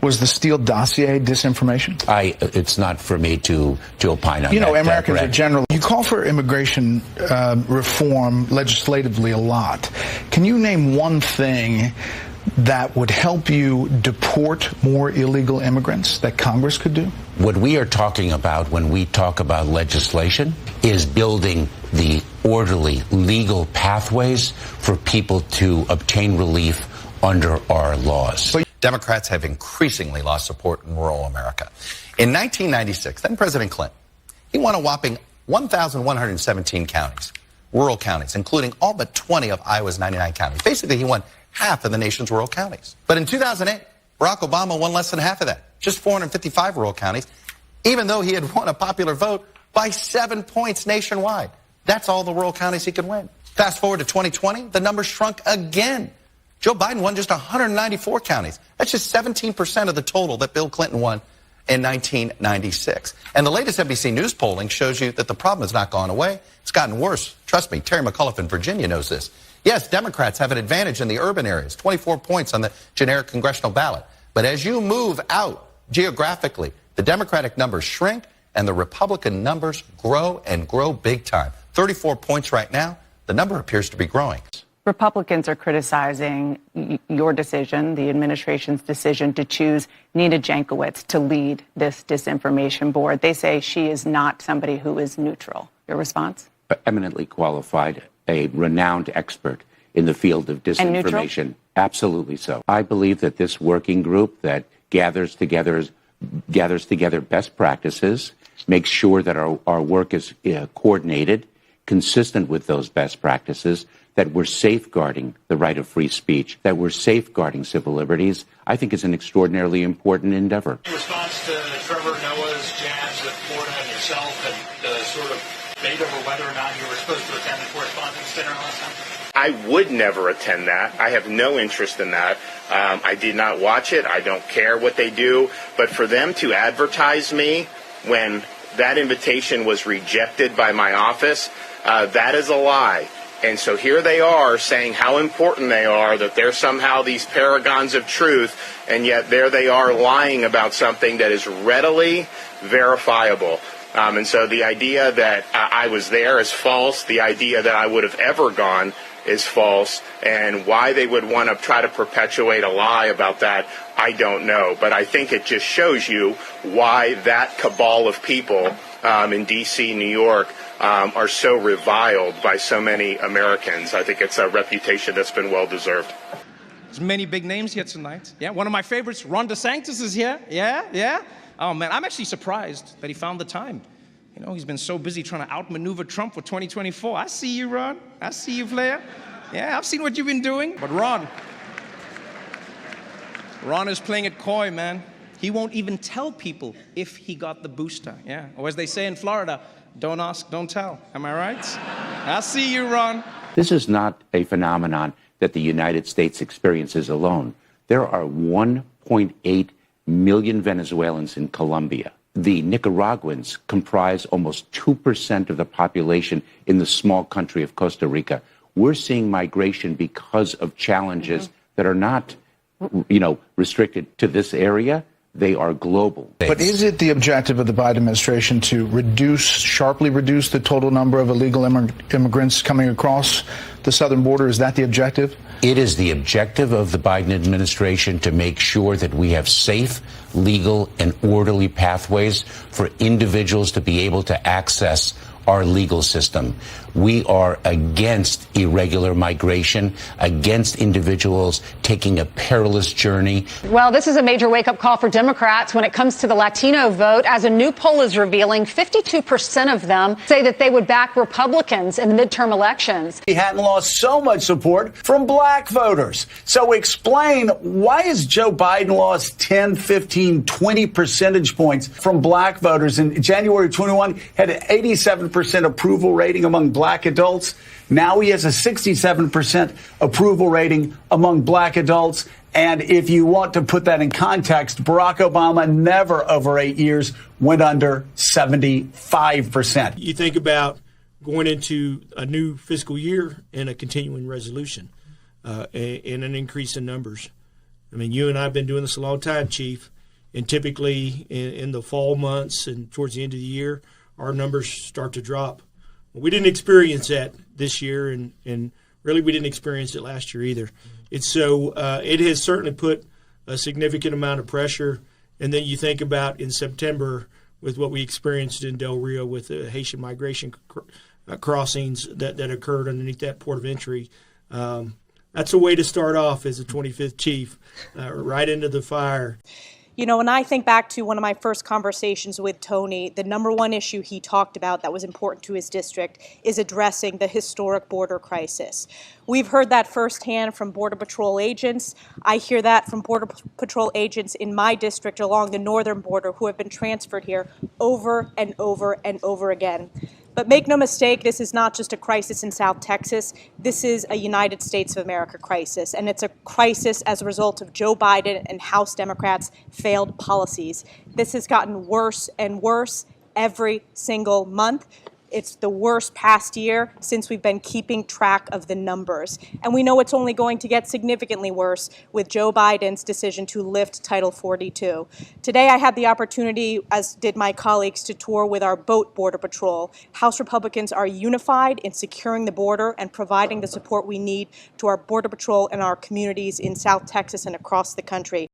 Was the Steele Dossier disinformation? It's not for me to opine on that. You know, Americans are generally... You call for immigration reform legislatively a lot. Can you name one thing that would help you deport more illegal immigrants that Congress could do? What we are talking about when we talk about legislation is building the orderly legal pathways for people to obtain relief under our laws. Democrats have increasingly lost support in rural America. In 1996, then President Clinton, he won a whopping 1,117 counties, rural counties, including all but 20 of Iowa's 99 counties. Basically, he won half of the nation's rural counties. But in 2008, Barack Obama won less than half of that, just 455 rural counties, even though he had won a popular vote by 7 points nationwide. That's all the rural counties he could win. Fast forward to 2020, the number shrunk again. Joe Biden won just 194 counties. That's just 17% of the total that Bill Clinton won in 1996. And the latest NBC News polling shows you that the problem has not gone away. It's gotten worse. Trust me, Terry McAuliffe in Virginia knows this. Yes, Democrats have an advantage in the urban areas, 24 points on the generic congressional ballot. But as you move out geographically, the Democratic numbers shrink and the Republican numbers grow and grow big time. 34 points right now. The number appears to be growing. Republicans are criticizing your decision, the administration's decision to choose Nina Jankowicz to lead this disinformation board. They say she is not somebody who is neutral. Your response? Eminently qualified, a renowned expert in the field of disinformation. Absolutely so. I believe that this working group that gathers together best practices, makes sure that our work is coordinated, consistent with those best practices, that we're safeguarding the right of free speech, that we're safeguarding civil liberties, I think is an extraordinarily important endeavor. In response to Trevor Noah's jabs at Florida and yourself and the sort of debate over whether or not you were supposed to attend the correspondence dinner last time? I would never attend that. I have no interest in that. I did not watch it. I don't care what they do. But for them to advertise me when that invitation was rejected by my office, that is a lie. And so here they are saying how important they are, that they're somehow these paragons of truth, and yet there they are lying about something that is readily verifiable. And so the idea that I was there is false. The idea that I would have ever gone is false. And why they would want to try to perpetuate a lie about that, I don't know. But I think it just shows you why that cabal of people in D.C., New York, are so reviled by so many Americans. I think it's a reputation that's been well-deserved. There's many big names here tonight. Yeah, one of my favorites, Ron DeSantis, is here. Yeah. Oh, man, I'm actually surprised that he found the time. You know, he's been so busy trying to outmaneuver Trump for 2024. I see you, Ron. I see you, Flair. Yeah, I've seen what you've been doing. But Ron is playing it coy, man. He won't even tell people if he got the booster. Yeah, or as they say in Florida, don't ask, don't tell. Am I right? I see you, Ron. This is not a phenomenon that the United States experiences alone. There are 1.8 million Venezuelans in Colombia. The Nicaraguans comprise almost 2% of the population in the small country of Costa Rica. We're seeing migration because of challenges that are not, restricted to this area. They are global. But is it the objective of the Biden administration to sharply reduce the total number of illegal immigrants coming across the southern border? Is that the objective? It is the objective of the Biden administration to make sure that we have safe, legal, and orderly pathways for individuals to be able to access our legal system. We are against irregular migration, against individuals taking a perilous journey. Well, this is a major wake-up call for Democrats when it comes to the Latino vote. As a new poll is revealing, 52% of them say that they would back Republicans in the midterm elections. He hadn't lost so much support from black voters. So explain, why has Joe Biden lost 10, 15, 20 percentage points from black voters? In January 21, had an 87% approval rating among black adults. Now he has a 67% approval rating among black adults. And if you want to put that in context, Barack Obama never over 8 years went under 75%. You think about going into a new fiscal year and a continuing resolution and an increase in numbers. I mean, you and I have been doing this a long time, Chief, and typically in the fall months and towards the end of the year, our numbers start to drop. We didn't experience that this year, and really we didn't experience it last year either. It's so it has certainly put a significant amount of pressure. And then you think about in September with what we experienced in Del Rio with the Haitian migration crossings that occurred underneath that port of entry. That's a way to start off as a 25th chief, right into the fire. You know, when I think back to one of my first conversations with Tony, the number one issue he talked about that was important to his district is addressing the historic border crisis. We've heard that firsthand from Border Patrol agents. I hear that from Border Patrol agents in my district along the northern border who have been transferred here over and over and over again. But make no mistake, this is not just a crisis in South Texas. This is a United States of America crisis, and it's a crisis as a result of Joe Biden and House Democrats' failed policies. This has gotten worse and worse every single month. It's the worst past year since we've been keeping track of the numbers. And we know it's only going to get significantly worse with Joe Biden's decision to lift Title 42. Today I had the opportunity, as did my colleagues, to tour with our boat Border Patrol. House Republicans are unified in securing the border and providing the support we need to our Border Patrol and our communities in South Texas and across the country.